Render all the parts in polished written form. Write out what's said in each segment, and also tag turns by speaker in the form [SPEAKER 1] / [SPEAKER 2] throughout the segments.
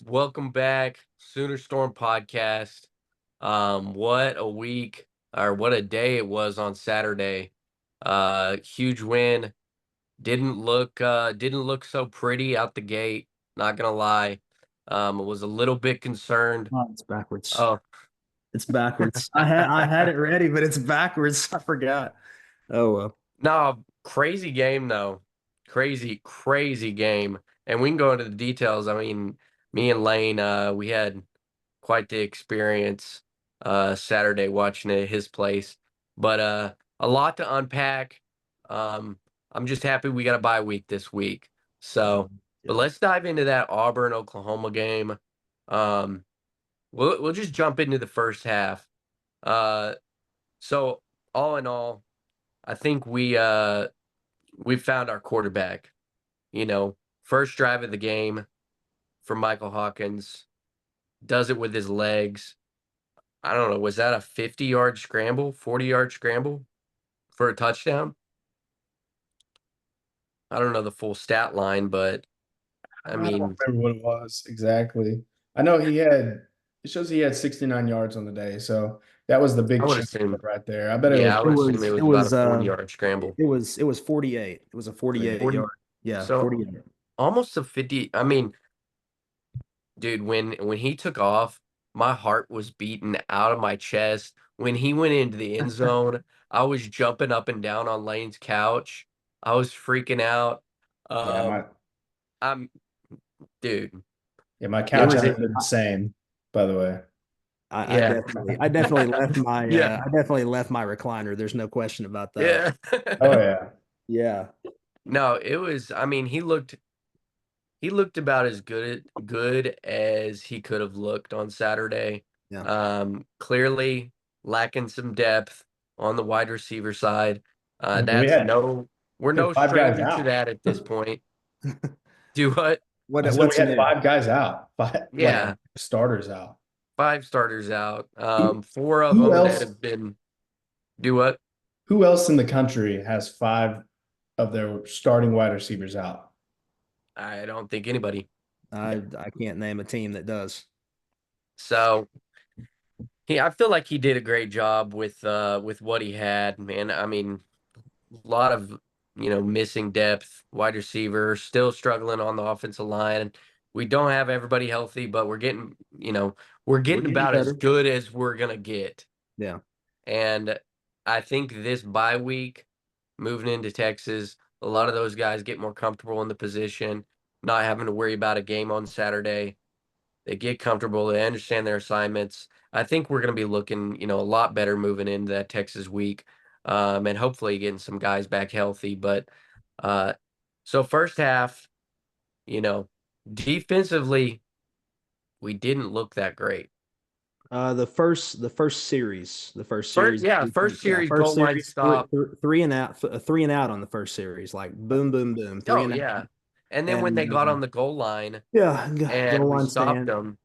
[SPEAKER 1] Welcome back, Sooner Storm podcast. What a week or what a day it was on Saturday. Huge win. Didn't look so pretty out the gate, not gonna lie. Was a little bit concerned.
[SPEAKER 2] Oh, it's backwards.
[SPEAKER 1] Oh,
[SPEAKER 2] It's backwards. I had it ready, but it's backwards. I forgot. Oh well.
[SPEAKER 1] no, crazy game though. Crazy game. And we can go into the details. I mean, me and Lane, we had quite the experience Saturday watching it at his place. But a lot to unpack. Um, I'm just happy we got a bye week this week. So, but
[SPEAKER 2] Yeah.
[SPEAKER 1] let's dive into that Auburn Oklahoma game. Um, we'll just jump into the first half. Uh, so all in all, I think we found our quarterback. First drive of the game for Michael Hawkins, does it with his legs. I don't know, was that a 50-yard scramble, 40-yard scramble for a touchdown? I don't know the full stat line, but I
[SPEAKER 3] I don't
[SPEAKER 1] mean,
[SPEAKER 3] remember what it was exactly. I know it shows he had 69 yards on the day. So that was the
[SPEAKER 1] I
[SPEAKER 3] big
[SPEAKER 1] would
[SPEAKER 3] chunk
[SPEAKER 1] assume,
[SPEAKER 3] right there. I bet it
[SPEAKER 1] yeah,
[SPEAKER 3] was
[SPEAKER 1] I
[SPEAKER 2] It
[SPEAKER 1] would assume it
[SPEAKER 2] was it
[SPEAKER 1] was about a
[SPEAKER 2] was
[SPEAKER 1] 40-yard scramble.
[SPEAKER 2] it was 48. It was a 48
[SPEAKER 1] 40,
[SPEAKER 2] yard. Yeah,
[SPEAKER 1] so
[SPEAKER 2] 48.
[SPEAKER 1] almost a 50. I mean, dude, when he took off, my heart was beating out of my chest. When he went into the end zone, I was jumping up and down on Lane's couch. I was freaking out.
[SPEAKER 3] Yeah,
[SPEAKER 1] Um, I'm, dude,
[SPEAKER 3] my
[SPEAKER 1] it
[SPEAKER 3] couch
[SPEAKER 1] was
[SPEAKER 3] has
[SPEAKER 1] it.
[SPEAKER 3] been the same, by the way.
[SPEAKER 1] Yeah,
[SPEAKER 2] I definitely left my
[SPEAKER 1] yeah,
[SPEAKER 2] I definitely left my recliner. There's no question about that.
[SPEAKER 1] yeah.
[SPEAKER 3] Oh yeah.
[SPEAKER 2] Yeah.
[SPEAKER 1] No, it was. I mean, he looked about as good as he could have looked on Saturday.
[SPEAKER 2] Yeah.
[SPEAKER 1] Clearly lacking some depth on the wide receiver side.
[SPEAKER 3] I mean,
[SPEAKER 1] That's no, we're
[SPEAKER 3] we had
[SPEAKER 1] no
[SPEAKER 3] five guys
[SPEAKER 1] stranger to
[SPEAKER 3] out.
[SPEAKER 1] that at this point. Do what?
[SPEAKER 3] I said we
[SPEAKER 2] What's
[SPEAKER 3] had
[SPEAKER 2] new?
[SPEAKER 3] five guys out, five like
[SPEAKER 1] Yeah,
[SPEAKER 3] starters out.
[SPEAKER 1] five starters out.
[SPEAKER 3] Who,
[SPEAKER 1] Four of
[SPEAKER 3] who
[SPEAKER 1] them that
[SPEAKER 3] else?
[SPEAKER 1] have been. Do what?
[SPEAKER 3] Who else in the country has five of their starting wide receivers out?
[SPEAKER 1] I don't think anybody.
[SPEAKER 2] I can't name a team that does.
[SPEAKER 1] So I feel like he did a great job with what he had, man. I mean, a lot of missing depth, wide receiver, still struggling on the offensive line. We don't have everybody healthy, but we're
[SPEAKER 2] We're
[SPEAKER 1] getting
[SPEAKER 2] getting
[SPEAKER 1] about as
[SPEAKER 2] better.
[SPEAKER 1] good as we're gonna get.
[SPEAKER 2] Yeah.
[SPEAKER 1] And I think this bye week, moving into Texas, a lot of those guys get more comfortable in the position, not having to worry about a game on Saturday. They get comfortable. They understand their assignments. I think we're going to be looking, a lot better moving into that Texas week, and hopefully getting some guys back healthy. But so first half, you know, defensively, we didn't look that great.
[SPEAKER 2] The first series,
[SPEAKER 1] Yeah, first
[SPEAKER 2] yeah,
[SPEAKER 1] series
[SPEAKER 2] first
[SPEAKER 1] goal line
[SPEAKER 2] series,
[SPEAKER 1] stop.
[SPEAKER 2] three and out, three and out on the first series, like boom, boom, boom, three
[SPEAKER 1] Oh
[SPEAKER 2] and out,
[SPEAKER 1] yeah, and then when
[SPEAKER 2] and
[SPEAKER 1] they got on the goal line
[SPEAKER 2] yeah,
[SPEAKER 1] and
[SPEAKER 2] goal
[SPEAKER 1] we
[SPEAKER 2] line
[SPEAKER 1] stopped
[SPEAKER 2] stand.
[SPEAKER 1] them,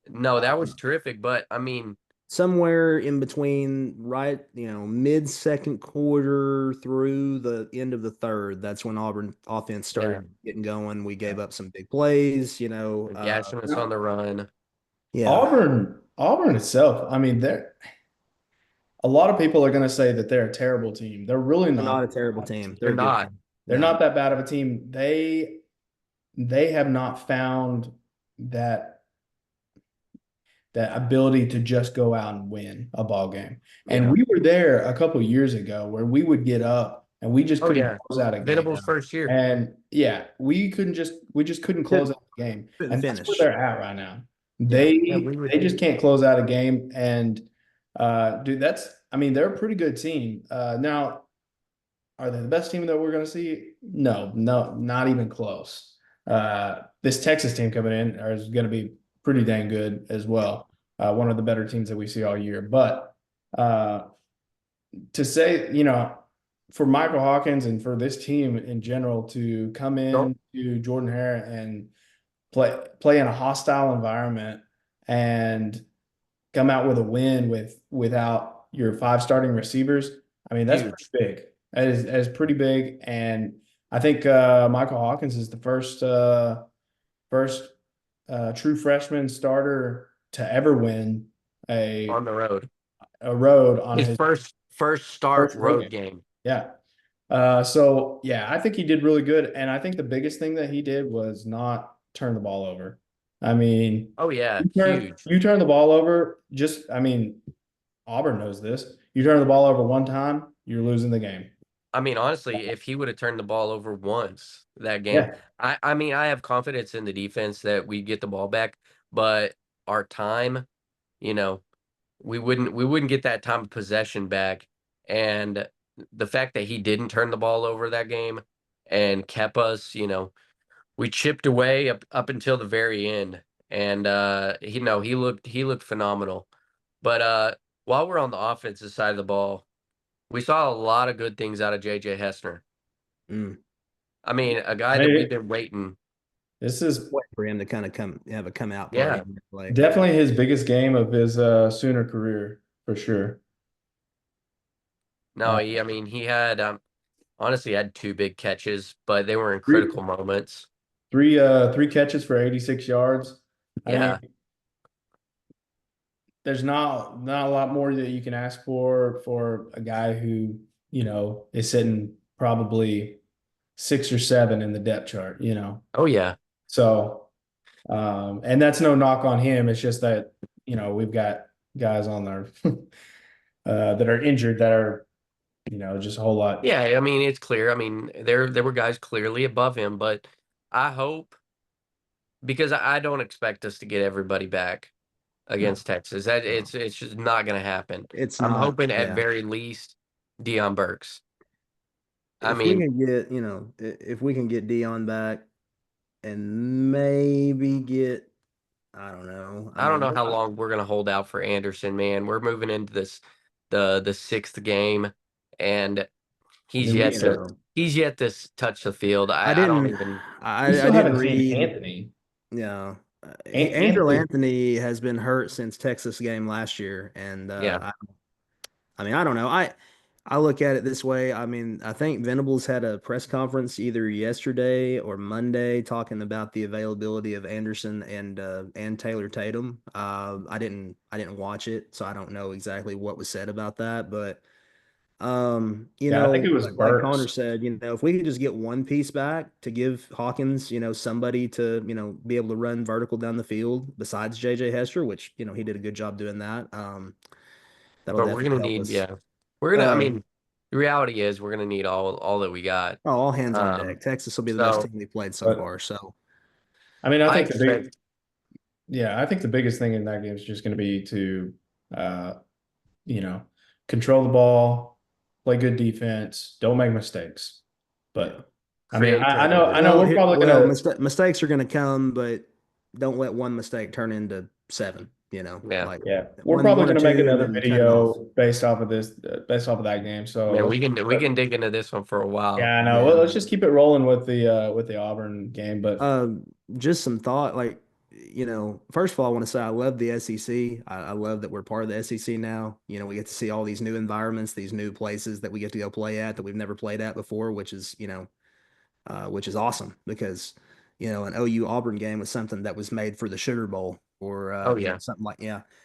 [SPEAKER 1] no, that was terrific. But I mean,
[SPEAKER 2] Somewhere in between, right, mid second quarter through the end of the third, that's when Auburn offense
[SPEAKER 1] yeah,
[SPEAKER 2] started getting going. We gave up some big plays,
[SPEAKER 1] they're gashing us on the run.
[SPEAKER 2] yeah,
[SPEAKER 3] Auburn itself. I mean, they're a lot of people are going to say that they're a terrible team. They're really
[SPEAKER 2] they're
[SPEAKER 3] not.
[SPEAKER 2] not a terrible team.
[SPEAKER 1] They're
[SPEAKER 2] They're a good
[SPEAKER 1] not.
[SPEAKER 2] team.
[SPEAKER 3] They're
[SPEAKER 2] No,
[SPEAKER 3] not that bad of a team. They have not found that that ability to just go out and win a ball game. And
[SPEAKER 1] Yeah.
[SPEAKER 3] we were there a couple of years ago where we would get up and we just
[SPEAKER 1] Oh
[SPEAKER 3] couldn't
[SPEAKER 1] yeah.
[SPEAKER 3] close out a game.
[SPEAKER 1] Venable's first year.
[SPEAKER 3] And yeah, we just couldn't close
[SPEAKER 2] couldn't,
[SPEAKER 3] out the game.
[SPEAKER 2] couldn't
[SPEAKER 3] And that's where
[SPEAKER 2] finish.
[SPEAKER 3] they're at right now.
[SPEAKER 2] Yeah,
[SPEAKER 1] Yeah, we
[SPEAKER 3] They
[SPEAKER 1] would.
[SPEAKER 3] just can't close out a game. And dude, I mean, they're a pretty good team. Now, are they the best team that we're gonna see? No, no, not even close. This Texas team coming in is gonna be pretty dang good as well. One of the better teams that we see all year. But uh, to say, for Michael Hawkins and for this team in general to come
[SPEAKER 1] Don't
[SPEAKER 3] in to Jordan Hare and play in a hostile environment and come out with a win without your five starting receivers, I mean, that's pretty
[SPEAKER 1] huge.
[SPEAKER 3] big. That is pretty big. And I think Michael Hawkins is the first true freshman starter to ever win
[SPEAKER 1] on
[SPEAKER 3] a
[SPEAKER 1] the road.
[SPEAKER 3] a road on
[SPEAKER 1] His
[SPEAKER 3] his
[SPEAKER 1] first start
[SPEAKER 3] first road
[SPEAKER 1] road
[SPEAKER 3] game.
[SPEAKER 1] game.
[SPEAKER 3] Yeah. So yeah, I think he did really good, and I think the biggest thing that he did was not turn the ball over. I mean,
[SPEAKER 1] Oh yeah, huge.
[SPEAKER 3] you turn the ball over. Just, I mean, Auburn knows this. You turn the ball over one time, you're losing the game.
[SPEAKER 1] I mean, honestly, if he would have turned the ball over once that game,
[SPEAKER 3] Yeah,
[SPEAKER 1] I mean, I have confidence in the defense that we get the ball back, but our time, you know, we wouldn't get that time of possession back. And the fact that he didn't turn the ball over that game and kept us, we chipped away up until the very end. And he looked phenomenal. But while we're on the offensive side of the ball, we saw a lot of good things out of JJ Hessner.
[SPEAKER 2] Mm.
[SPEAKER 1] I mean, a
[SPEAKER 3] I
[SPEAKER 1] guy that we've
[SPEAKER 3] mean,
[SPEAKER 1] been waiting.
[SPEAKER 3] this is
[SPEAKER 2] Wait for him to kind of have a come out party.
[SPEAKER 1] Yeah.
[SPEAKER 2] Like,
[SPEAKER 3] definitely his biggest game of his Sooner career for sure.
[SPEAKER 1] No,
[SPEAKER 3] Uh,
[SPEAKER 1] I mean, he had honestly had two big catches, but they were in
[SPEAKER 3] three
[SPEAKER 1] critical moments.
[SPEAKER 3] three catches for 86 yards. I mean,
[SPEAKER 1] Yeah.
[SPEAKER 3] there's not a lot more that you can ask for a guy who, is sitting probably 6 or 7 in the depth chart,
[SPEAKER 1] Oh yeah.
[SPEAKER 3] So and that's no knock on him. It's just that, we've got guys on there that are injured that are, just a whole lot.
[SPEAKER 1] Yeah, I mean, it's clear. I mean, there were guys clearly above him, but I hope because I don't expect us to get everybody back
[SPEAKER 3] No.
[SPEAKER 1] against Texas. That
[SPEAKER 2] no,
[SPEAKER 1] it's just not going to happen.
[SPEAKER 2] it's
[SPEAKER 1] I'm
[SPEAKER 2] not.
[SPEAKER 1] hoping at
[SPEAKER 2] Yeah.
[SPEAKER 1] very least Dion Burks. I
[SPEAKER 2] If we
[SPEAKER 1] mean,
[SPEAKER 2] can get, if we can get Dion back and maybe get, I don't know. I
[SPEAKER 1] I don't
[SPEAKER 2] mean,
[SPEAKER 1] know how long we're gonna hold out for Anderson, man. We're moving into the sixth game, and
[SPEAKER 3] I
[SPEAKER 1] he's
[SPEAKER 3] mean, we
[SPEAKER 1] yet to
[SPEAKER 3] still
[SPEAKER 2] so
[SPEAKER 1] he's yet to touch the field.
[SPEAKER 2] I
[SPEAKER 1] I don't
[SPEAKER 2] didn't,
[SPEAKER 1] even.
[SPEAKER 3] we
[SPEAKER 2] I
[SPEAKER 3] still
[SPEAKER 2] didn't
[SPEAKER 3] haven't seen
[SPEAKER 2] read.
[SPEAKER 3] Anthony.
[SPEAKER 2] Yeah, Andrew
[SPEAKER 3] Anthony,
[SPEAKER 2] Anthony has been hurt since Texas game last year, and
[SPEAKER 1] Yeah.
[SPEAKER 2] I mean, I don't know. I look at it this way. I mean, I think Venables had a press conference either yesterday or Monday talking about the availability of Anderson and Taylor Tatum. I didn't watch it, so I don't know exactly what was said about that. But
[SPEAKER 3] yeah, I think it was
[SPEAKER 2] like Connor
[SPEAKER 3] Burks.
[SPEAKER 2] said, if we could just get one piece back to give Hawkins, somebody to, be able to run vertical down the field besides JJ Hester, which, he did a good job doing that. That'll
[SPEAKER 1] But we're
[SPEAKER 2] definitely
[SPEAKER 1] gonna
[SPEAKER 2] help
[SPEAKER 1] need,
[SPEAKER 2] us.
[SPEAKER 1] yeah. We're gonna. I
[SPEAKER 2] Um,
[SPEAKER 1] mean, the reality is we're gonna need all that we got.
[SPEAKER 2] Oh, all hands on
[SPEAKER 1] Um.
[SPEAKER 2] deck. Texas will be the best
[SPEAKER 1] So
[SPEAKER 2] team we played so
[SPEAKER 3] But
[SPEAKER 2] far. So,
[SPEAKER 3] I mean,
[SPEAKER 1] I expect.
[SPEAKER 3] I think the biggest thing in that game is just going to be to, uh, you know, control the ball, play good defense, don't make mistakes.
[SPEAKER 2] yeah.
[SPEAKER 3] But I mean,
[SPEAKER 1] Creativity.
[SPEAKER 3] I know we're probably gonna,
[SPEAKER 2] Mistakes are going to come, but don't let one mistake turn into seven.
[SPEAKER 1] Yeah.
[SPEAKER 2] Like
[SPEAKER 3] yeah, we're
[SPEAKER 2] one,
[SPEAKER 3] probably
[SPEAKER 2] one or
[SPEAKER 3] gonna make
[SPEAKER 2] two, and
[SPEAKER 3] another
[SPEAKER 2] then cut it off.
[SPEAKER 3] video based off of this, based off of that game. So
[SPEAKER 1] Man,
[SPEAKER 3] let's,
[SPEAKER 1] we can dig into this one for a while.
[SPEAKER 3] yeah, I know. Well,
[SPEAKER 2] Yeah.
[SPEAKER 3] let's just keep it rolling with the Auburn game. But
[SPEAKER 2] Just some thought. Like, first of all, I want to say I love the SEC. I love that we're part of the SEC now. We get to see all these new environments, these new places that we get to go play at that we've never played at before, which is awesome because an OU Auburn game was something that was made for the Sugar Bowl or
[SPEAKER 1] Oh yeah.
[SPEAKER 2] something like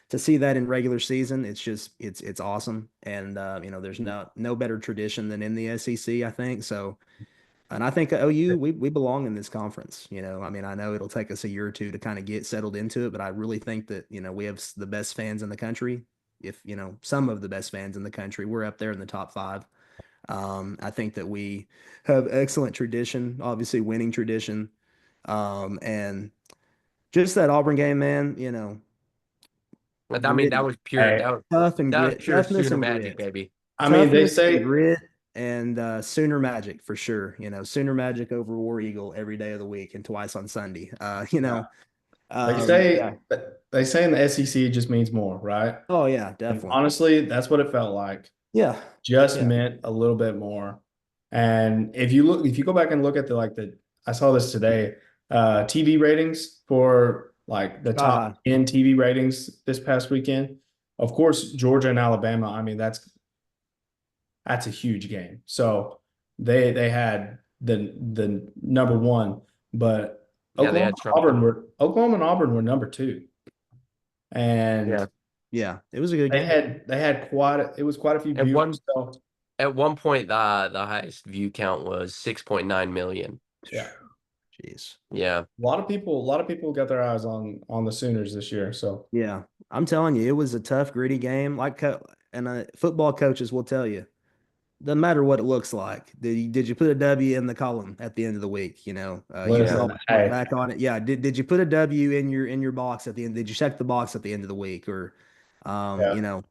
[SPEAKER 2] to see that in regular season it's awesome and there's no better tradition than in the SEC I think so and I think OU we belong in this conference I mean I know it'll take us a year or two to kind of get settled into it but I really think that we have the best fans in the country if some of the best fans in the country we're up there in the top 5. I think that we have excellent tradition, obviously winning tradition. And just that Auburn game, man,
[SPEAKER 1] I mean, that
[SPEAKER 2] grit,
[SPEAKER 1] was pure.
[SPEAKER 3] hey,
[SPEAKER 2] tough and
[SPEAKER 1] That was
[SPEAKER 2] grit,
[SPEAKER 1] pure
[SPEAKER 2] toughness
[SPEAKER 1] Sooner
[SPEAKER 2] and
[SPEAKER 1] magic,
[SPEAKER 2] grit,
[SPEAKER 1] baby.
[SPEAKER 3] I mean, they
[SPEAKER 2] toughness and
[SPEAKER 3] say,
[SPEAKER 2] grit, and Sooner Magic for sure. Sooner Magic over War Eagle every day of the week and twice on Sunday.
[SPEAKER 3] they
[SPEAKER 2] Yeah.
[SPEAKER 3] say, they say in the SEC it just means more, right?
[SPEAKER 2] Oh yeah,
[SPEAKER 3] And
[SPEAKER 2] definitely.
[SPEAKER 3] honestly, that's what it felt like.
[SPEAKER 2] Yeah.
[SPEAKER 3] Just
[SPEAKER 2] Yeah.
[SPEAKER 3] meant a little bit more. And if you go back and look at I saw this today, TV ratings for like the top
[SPEAKER 2] Uh,
[SPEAKER 3] 10 TV ratings this past weekend. Of course, Georgia and Alabama. I mean, that's a huge game. So they had the number one, but
[SPEAKER 1] Yeah, they had Trump.
[SPEAKER 3] Oklahoma and Auburn were number two, and
[SPEAKER 1] Yeah.
[SPEAKER 2] Yeah, it was a good
[SPEAKER 3] they
[SPEAKER 2] game.
[SPEAKER 3] had it was quite a few
[SPEAKER 1] At
[SPEAKER 3] viewers.
[SPEAKER 1] one
[SPEAKER 3] So
[SPEAKER 1] at one point, the highest view count was 6.9 million.
[SPEAKER 3] yeah,
[SPEAKER 2] Jeez.
[SPEAKER 1] Yeah.
[SPEAKER 3] a lot of people got their eyes on the Sooners this year. So
[SPEAKER 2] Yeah, I'm telling you, it was a tough, gritty game. And football coaches will tell you, doesn't matter what it looks like. Did you put a W in the column at the end of the week? You can
[SPEAKER 1] Yeah.
[SPEAKER 3] listen,
[SPEAKER 2] always look
[SPEAKER 3] hey,
[SPEAKER 2] back on it. Yeah, did you put a W in your box at the end? Did you check the box at the end of the week, or um,
[SPEAKER 3] yeah,
[SPEAKER 2] you know,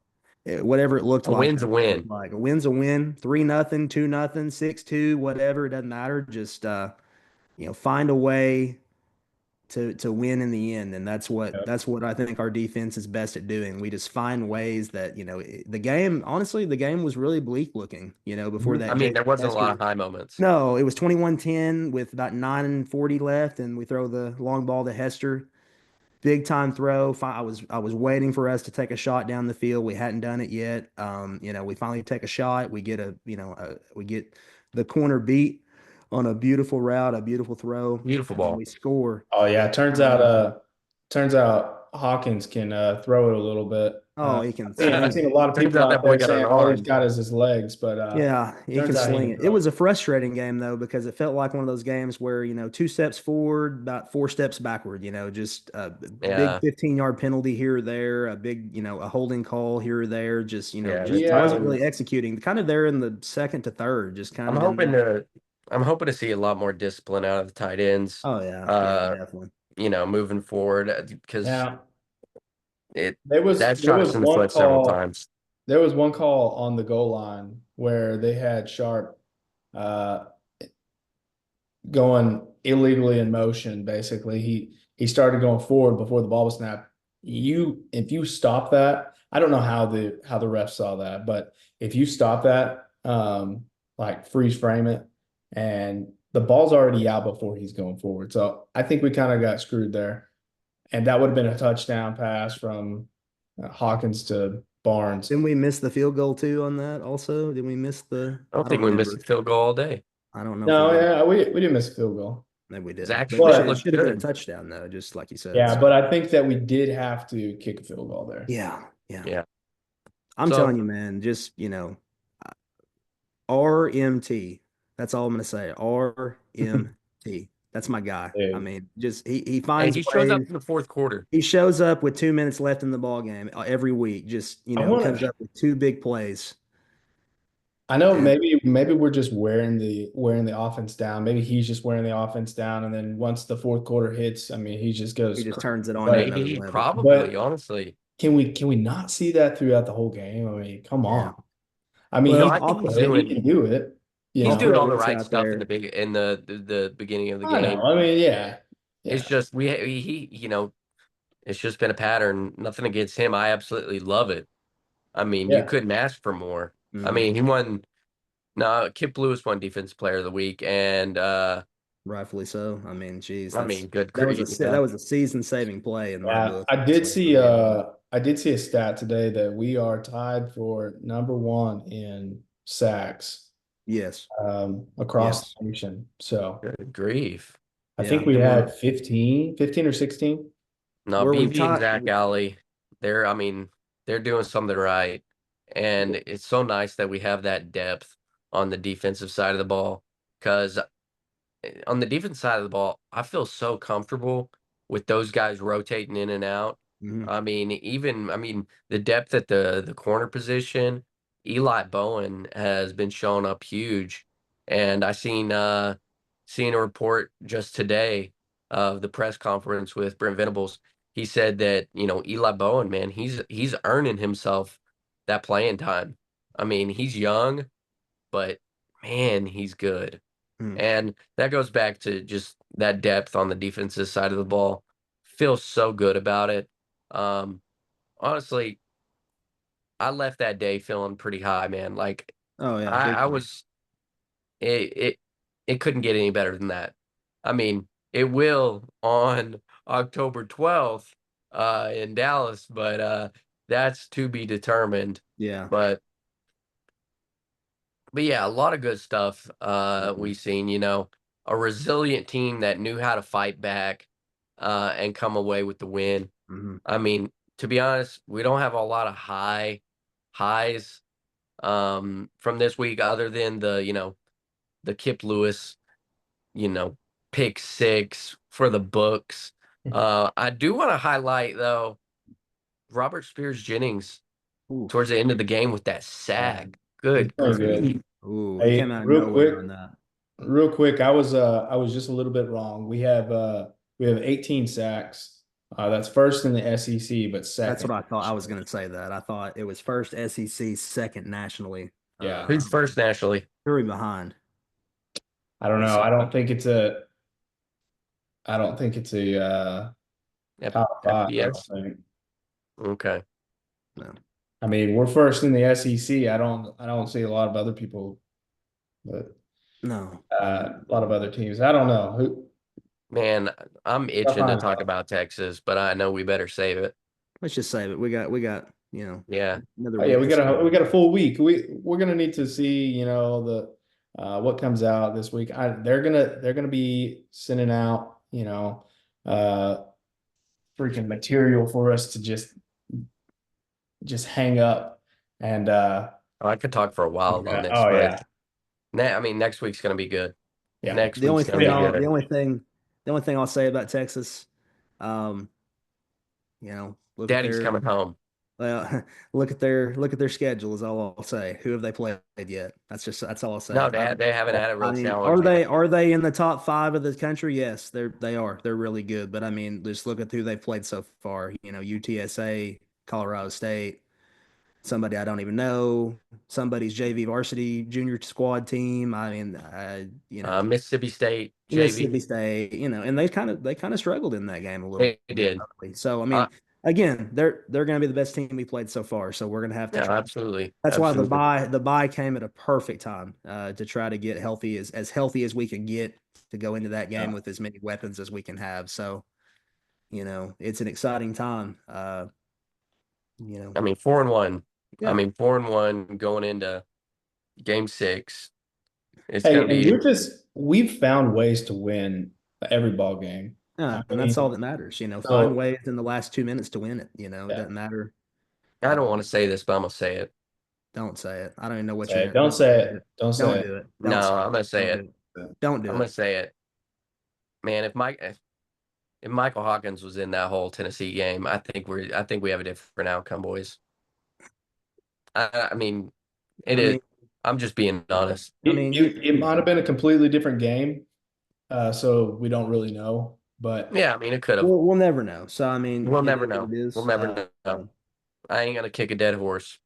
[SPEAKER 2] whatever it looked
[SPEAKER 1] A
[SPEAKER 2] like?
[SPEAKER 1] win's a
[SPEAKER 2] That's what it
[SPEAKER 1] win.
[SPEAKER 2] looked like. A win's a win. 3-0, 2-0, 6-2, whatever. It doesn't matter. Just find a way to win in the end, and
[SPEAKER 3] yeah.
[SPEAKER 2] that's what I think our defense is best at doing. We just find ways that the game. Honestly, the game was really bleak looking. Before
[SPEAKER 3] Mhm.
[SPEAKER 2] that
[SPEAKER 1] I mean,
[SPEAKER 2] Jason
[SPEAKER 1] there wasn't a lot
[SPEAKER 2] Tester.
[SPEAKER 1] of high moments.
[SPEAKER 2] No, it was 21-10 with about 9:40 left, and we throw the long ball to Hester. Big time throw. I was waiting for us to take a shot down the field. We hadn't done it yet. We finally take a shot. We get the corner beat on a beautiful route, a beautiful throw,
[SPEAKER 1] Beautiful
[SPEAKER 2] and then
[SPEAKER 1] ball.
[SPEAKER 2] we score.
[SPEAKER 3] Oh yeah,
[SPEAKER 2] Um,
[SPEAKER 3] turns out Hawkins can throw it a little bit.
[SPEAKER 2] oh, he can
[SPEAKER 3] I've
[SPEAKER 2] sling
[SPEAKER 3] seen a
[SPEAKER 2] it.
[SPEAKER 3] lot of
[SPEAKER 1] Turns
[SPEAKER 3] people
[SPEAKER 1] out
[SPEAKER 3] out
[SPEAKER 1] that boy
[SPEAKER 3] there
[SPEAKER 1] got an
[SPEAKER 3] saying all he's
[SPEAKER 1] arm.
[SPEAKER 3] got is his legs, but
[SPEAKER 2] Yeah, he can
[SPEAKER 3] turns out he
[SPEAKER 2] sling
[SPEAKER 3] can
[SPEAKER 2] it. It
[SPEAKER 3] throw.
[SPEAKER 2] was a frustrating game though because it felt like one of those games where 2 steps forward, about 4 steps backward. Just a big
[SPEAKER 1] Yeah.
[SPEAKER 2] 15-yard penalty here or there, a big a holding call here or there.
[SPEAKER 1] Yeah.
[SPEAKER 2] Just
[SPEAKER 1] I
[SPEAKER 3] Yeah,
[SPEAKER 2] wasn't
[SPEAKER 1] mean,
[SPEAKER 2] really executing. Kind of there in the second to third, just kind
[SPEAKER 1] I'm
[SPEAKER 2] of in
[SPEAKER 1] hoping
[SPEAKER 2] that.
[SPEAKER 1] to I'm hoping to see a lot more discipline out of the tight ends.
[SPEAKER 2] Oh yeah, yeah,
[SPEAKER 1] Uh,
[SPEAKER 2] definitely.
[SPEAKER 1] moving forward because
[SPEAKER 3] yeah.
[SPEAKER 1] it that
[SPEAKER 3] There
[SPEAKER 1] shot
[SPEAKER 3] was
[SPEAKER 1] us in the
[SPEAKER 3] one
[SPEAKER 1] foot several
[SPEAKER 3] call.
[SPEAKER 1] times.
[SPEAKER 3] There was one call on the goal line where they had Sharp uh, going illegally in motion. Basically, he started going forward before the ball was snapped. If you stop that, I don't know how the ref saw that, but if you stop that, like freeze frame it, and the ball's already out before he's going forward. So I think we kind of got screwed there, and that would have been a touchdown pass from Hawkins to Barnes.
[SPEAKER 2] Didn't we miss the field goal too on that? Also, did we miss the?
[SPEAKER 1] I don't
[SPEAKER 2] I don't
[SPEAKER 1] think we missed a
[SPEAKER 2] remember.
[SPEAKER 1] field goal all day.
[SPEAKER 2] I don't know if we
[SPEAKER 3] No,
[SPEAKER 2] did.
[SPEAKER 3] yeah, we didn't miss a field goal.
[SPEAKER 2] Maybe we didn't.
[SPEAKER 1] Zach
[SPEAKER 2] But
[SPEAKER 1] Schmidt
[SPEAKER 3] But
[SPEAKER 2] it
[SPEAKER 1] looked
[SPEAKER 2] should have been a
[SPEAKER 1] good.
[SPEAKER 2] touchdown though, just like you said.
[SPEAKER 3] yeah,
[SPEAKER 2] So
[SPEAKER 3] but I think that we did have to kick a field goal there.
[SPEAKER 2] yeah, yeah.
[SPEAKER 1] Yeah.
[SPEAKER 2] I'm
[SPEAKER 1] So
[SPEAKER 2] telling you, man, just, RMT. That's all I'm gonna say. RMT. That's my guy. I
[SPEAKER 3] Dude.
[SPEAKER 2] mean, just he
[SPEAKER 1] hey,
[SPEAKER 2] finds
[SPEAKER 1] he shows up
[SPEAKER 2] ways.
[SPEAKER 1] in the fourth quarter.
[SPEAKER 2] He shows up with 2 minutes left in the ball game every week. Just,
[SPEAKER 3] I
[SPEAKER 2] comes
[SPEAKER 3] want
[SPEAKER 2] up with two big plays.
[SPEAKER 3] I know
[SPEAKER 2] And
[SPEAKER 3] maybe we're just wearing the offense down. Maybe he's just wearing the offense down, and then once the fourth quarter hits, I mean, he just
[SPEAKER 2] he
[SPEAKER 3] goes
[SPEAKER 2] just
[SPEAKER 3] crazy.
[SPEAKER 2] turns it on to another
[SPEAKER 1] Maybe,
[SPEAKER 2] level.
[SPEAKER 1] probably,
[SPEAKER 3] But
[SPEAKER 1] honestly.
[SPEAKER 3] can we not see that throughout the whole game? I mean, come
[SPEAKER 2] Yeah.
[SPEAKER 3] on. I mean,
[SPEAKER 1] No,
[SPEAKER 2] Well,
[SPEAKER 1] I think
[SPEAKER 3] he can do it. You
[SPEAKER 1] he's
[SPEAKER 2] I'll
[SPEAKER 1] doing
[SPEAKER 3] know,
[SPEAKER 2] throw
[SPEAKER 1] all the
[SPEAKER 2] this
[SPEAKER 1] right
[SPEAKER 2] out
[SPEAKER 1] stuff in
[SPEAKER 2] there.
[SPEAKER 1] the beginning of the
[SPEAKER 3] I know.
[SPEAKER 1] game.
[SPEAKER 3] I mean, yeah,
[SPEAKER 1] It's
[SPEAKER 3] yeah,
[SPEAKER 1] just it's just been a pattern. Nothing against him. I absolutely love it. I mean, you
[SPEAKER 3] yeah.
[SPEAKER 1] couldn't ask for more. I
[SPEAKER 2] Mhm.
[SPEAKER 1] mean, he won. No, Kip Lewis won Defensive Player of the Week, and
[SPEAKER 2] Rightfully so. I mean, geez,
[SPEAKER 1] I
[SPEAKER 2] that's
[SPEAKER 1] mean, good
[SPEAKER 2] that was a
[SPEAKER 1] grief,
[SPEAKER 2] that
[SPEAKER 1] yeah.
[SPEAKER 2] was a season-saving play in my
[SPEAKER 3] Yeah,
[SPEAKER 2] book, honestly, for him.
[SPEAKER 3] I did see a stat today that we are tied for number one in sacks
[SPEAKER 2] Yes.
[SPEAKER 3] across
[SPEAKER 2] Yes.
[SPEAKER 3] the nation. So
[SPEAKER 1] Good grief.
[SPEAKER 3] I
[SPEAKER 2] Yeah.
[SPEAKER 3] think we
[SPEAKER 2] And we're
[SPEAKER 3] had 15 or 16.
[SPEAKER 1] No,
[SPEAKER 2] where we
[SPEAKER 1] BB and
[SPEAKER 2] taught.
[SPEAKER 1] Zach Alley, I mean, they're doing something right. And it's so nice that we have that depth on the defensive side of the ball. Because on the defense side of the ball, I feel so comfortable with those guys rotating in and out.
[SPEAKER 2] Mhm.
[SPEAKER 1] The depth at the corner position, Eli Bowen has been showing up huge. And I seen a report just today of the press conference with Brent Venables. He said that, Eli Bowen, man, he's earning himself that playing time. I mean, he's young, but man, he's good.
[SPEAKER 2] Mm.
[SPEAKER 1] And that goes back to just that depth on the defensive side of the ball. Feel so good about it. Um, Honestly, I left that day feeling pretty high, man. Like
[SPEAKER 2] Oh yeah, big
[SPEAKER 1] I
[SPEAKER 2] time.
[SPEAKER 1] was it it couldn't get any better than that. I mean, it will on October 12th in Dallas, but that's to be determined.
[SPEAKER 2] Yeah.
[SPEAKER 1] But yeah, a lot of good stuff
[SPEAKER 2] Mhm.
[SPEAKER 1] we've seen. a resilient team that knew how to fight back and come away with the win.
[SPEAKER 2] Mhm.
[SPEAKER 1] I mean, to be honest, we don't have a lot of highs from this week other than the Kip Lewis, you know, pick six for the books. I do want to highlight though Robert Spears Jennings towards
[SPEAKER 2] Oof.
[SPEAKER 1] the end of the game with that
[SPEAKER 3] Yeah,
[SPEAKER 1] sack.
[SPEAKER 3] he's
[SPEAKER 1] Good
[SPEAKER 3] playing
[SPEAKER 1] grief.
[SPEAKER 3] good.
[SPEAKER 2] Ooh, he came
[SPEAKER 3] Hey,
[SPEAKER 2] out of nowhere on that.
[SPEAKER 3] real quick, I was just a little bit wrong. We have 18 sacks. That's first in the SEC, but
[SPEAKER 2] That's what
[SPEAKER 3] second.
[SPEAKER 2] I thought. I was going to say that. I thought it was first SEC, second nationally.
[SPEAKER 3] Yeah.
[SPEAKER 1] Who's first nationally?
[SPEAKER 2] Hurry behind.
[SPEAKER 3] I don't
[SPEAKER 2] Let's
[SPEAKER 3] know.
[SPEAKER 2] see.
[SPEAKER 3] I don't think it's a top five, I don't
[SPEAKER 1] FBS?
[SPEAKER 3] think.
[SPEAKER 1] Okay.
[SPEAKER 2] No.
[SPEAKER 3] I mean, we're first in the SEC. I don't see a lot of other people, but
[SPEAKER 2] No.
[SPEAKER 3] a lot of other teams. I don't know. Who
[SPEAKER 1] Man, I'm
[SPEAKER 3] I'll
[SPEAKER 1] itching to
[SPEAKER 3] find
[SPEAKER 1] talk
[SPEAKER 3] out.
[SPEAKER 1] about Texas, but I know we better save it.
[SPEAKER 2] Let's just save it. We got,
[SPEAKER 1] Yeah.
[SPEAKER 2] another
[SPEAKER 3] Oh yeah,
[SPEAKER 2] week to save
[SPEAKER 3] we
[SPEAKER 2] it.
[SPEAKER 3] got a full week. We're gonna need to see, the what comes out this week. They're gonna be sending out, uh freaking material for us to just hang up and
[SPEAKER 1] Oh, I could talk for a while on this,
[SPEAKER 3] oh
[SPEAKER 1] but
[SPEAKER 3] yeah.
[SPEAKER 1] I mean, next week's going to be good.
[SPEAKER 3] Yeah.
[SPEAKER 1] Next
[SPEAKER 2] The
[SPEAKER 1] week's
[SPEAKER 2] only
[SPEAKER 1] going to
[SPEAKER 3] You
[SPEAKER 1] be
[SPEAKER 2] thing,
[SPEAKER 3] know,
[SPEAKER 1] good.
[SPEAKER 2] the only thing I'll say about Texas, um, look at
[SPEAKER 1] Daddy's
[SPEAKER 2] their
[SPEAKER 1] coming home.
[SPEAKER 2] well, look at their schedule is all I'll say. Who have they played yet? That's all I'll say.
[SPEAKER 1] No, they haven't had a
[SPEAKER 2] I
[SPEAKER 1] real
[SPEAKER 2] mean,
[SPEAKER 1] challenge yet.
[SPEAKER 2] are they in the top five of the country? Yes, they are. They're really good. But I mean, just look at who they've played so far. UTSA, Colorado State, somebody I don't even know, somebody's JV varsity junior squad team. I mean,
[SPEAKER 1] Mississippi State,
[SPEAKER 2] Mississippi
[SPEAKER 1] JV.
[SPEAKER 2] State, and they kind of struggled in that game a little
[SPEAKER 1] They
[SPEAKER 2] bit
[SPEAKER 1] did.
[SPEAKER 2] early. So I
[SPEAKER 1] Uh,
[SPEAKER 2] mean, again, they're going to be the best team we played so far. So we're going to have to
[SPEAKER 1] yeah,
[SPEAKER 2] try.
[SPEAKER 1] absolutely.
[SPEAKER 2] That's why
[SPEAKER 1] Absolutely.
[SPEAKER 2] the buy came at a perfect time to try to get healthy as healthy as we can get to go into that game
[SPEAKER 3] yeah.
[SPEAKER 2] with as many weapons as we can have. So it's an exciting time. You know,
[SPEAKER 1] I mean, 4-1. I
[SPEAKER 2] yeah,
[SPEAKER 1] mean, 4-1 going into game six. It's going
[SPEAKER 3] Hey,
[SPEAKER 1] to
[SPEAKER 3] and
[SPEAKER 1] be,
[SPEAKER 3] we've found ways to win every ball game. I
[SPEAKER 2] yeah, and that's all
[SPEAKER 3] mean,
[SPEAKER 2] that matters. Find
[SPEAKER 3] so
[SPEAKER 2] ways in the last 2 minutes to win it. It
[SPEAKER 3] yeah,
[SPEAKER 2] doesn't matter.
[SPEAKER 1] I
[SPEAKER 2] Uh,
[SPEAKER 1] don't want to say this, but I'm going to say it.
[SPEAKER 2] don't say it. I don't even know what you're
[SPEAKER 3] say it.
[SPEAKER 2] gonna.
[SPEAKER 3] Don't
[SPEAKER 2] What
[SPEAKER 3] say
[SPEAKER 2] you're gonna
[SPEAKER 3] it.
[SPEAKER 2] do.
[SPEAKER 3] Don't say
[SPEAKER 2] Don't
[SPEAKER 3] it.
[SPEAKER 2] do it. Don't
[SPEAKER 1] No,
[SPEAKER 2] say
[SPEAKER 1] I'm
[SPEAKER 2] it.
[SPEAKER 1] going to say
[SPEAKER 2] Don't do
[SPEAKER 1] it.
[SPEAKER 2] it. Don't
[SPEAKER 1] I'm
[SPEAKER 2] do
[SPEAKER 1] going
[SPEAKER 2] it.
[SPEAKER 1] to say it. Man, if Michael Hawkins was in that whole Tennessee game, I think we have a different outcome, boys. I mean, it
[SPEAKER 2] I
[SPEAKER 1] is.
[SPEAKER 2] mean,
[SPEAKER 1] I'm just being honest.
[SPEAKER 3] It might have been a completely different game, so we don't really know. But
[SPEAKER 1] Yeah, I mean, it could have.
[SPEAKER 2] we'll never know. So I mean,
[SPEAKER 1] We'll
[SPEAKER 2] it
[SPEAKER 1] never
[SPEAKER 2] is what
[SPEAKER 1] know.
[SPEAKER 2] it
[SPEAKER 1] We'll
[SPEAKER 2] is.
[SPEAKER 1] never know. I ain't gonna kick a dead horse.